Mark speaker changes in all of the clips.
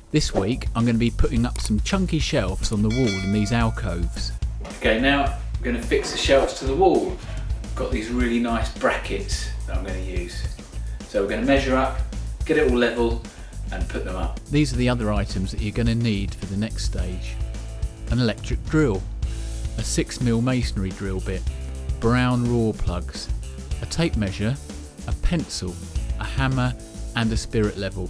Speaker 1: This week I'm going to be putting up some chunky shelves on the wall in these alcoves. Okay, now I'm going to fix the shelves to the wall. I've got these really nice brackets that I'm going to use. So we're going to measure up, get it all level and put them up. These are the other items that you're going to need for the next stage. An electric drill, a 6mm masonry drill bit, brown Rawl plugs, a tape measure, a pencil, a hammer and a spirit level.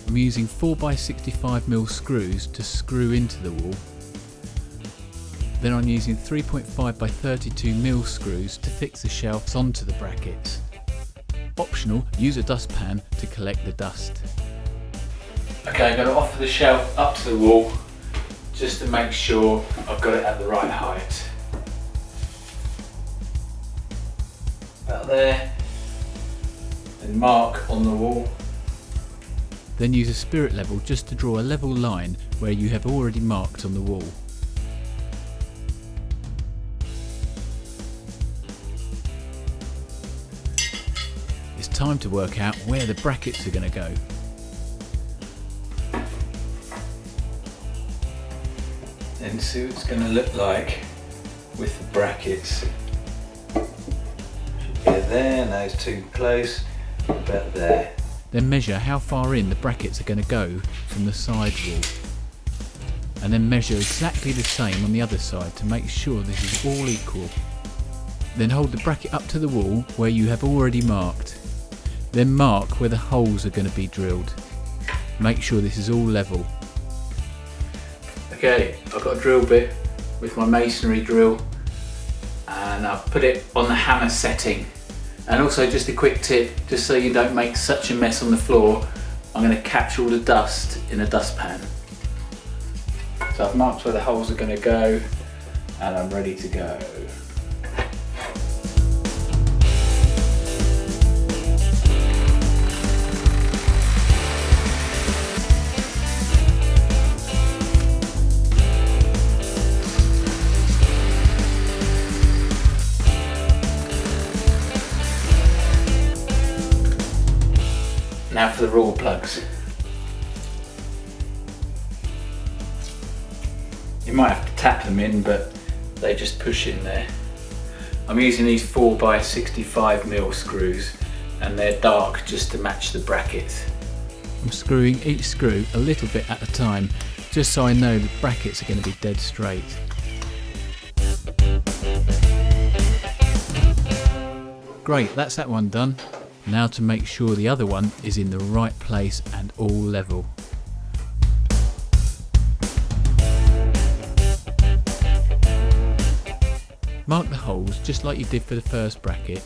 Speaker 1: I'm using 4x65mm screws to screw into the wall. Then I'm using 3.5x32mm screws to fix the shelves onto the brackets. Optional, use a dustpan to collect the dust. Okay, I'm going to offer the shelf up to the wall just to make sure I've got it at the right height. About there, then mark on the wall. Then use a spirit level just to draw a level line where you have already marked on the wall. It's time to work out where the brackets are going to go. And see what it's going to look like with the brackets. Should be there, no, it's too close, about there. Then measure how far in the brackets are going to go from the side wall. And then measure exactly the same on the other side to make sure this is all equal. Then hold the bracket up to the wall where you have already marked. Then mark where the holes are going to be drilled. Make sure this is all level. Okay, I've got a drill bit with my masonry drill and I've put it on the hammer setting. And also just a quick tip, just so you don't make such a mess on the floor, I'm going to catch all the dust in a dustpan. So I've marked where the holes are going to go and I'm ready to go. Now for the Rawl plugs. You might have to tap them in, but they just push in there. I'm using these 4x65mm screws and they're dark just to match the brackets. I'm screwing each screw a little bit at a time just so I know the brackets are going to be dead straight. Great, that's that one done. Now to make sure the other one is in the right place and all level. Mark the holes just like you did for the first bracket.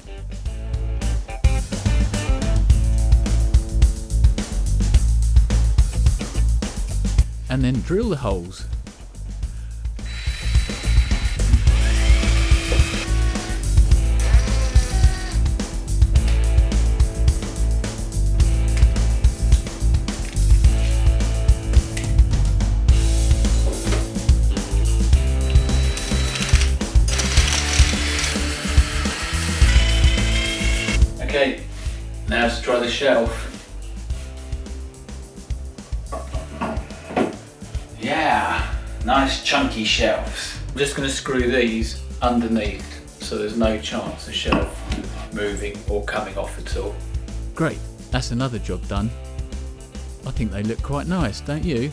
Speaker 1: And then drill the holes. Okay, now to try the shelf. Yeah, nice chunky shelves. I'm just going to screw these underneath so there's no chance the shelf moving or coming off at all. Great, that's another job done. I think they look quite nice, don't you?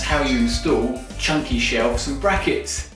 Speaker 1: How you install chunky shelves and brackets.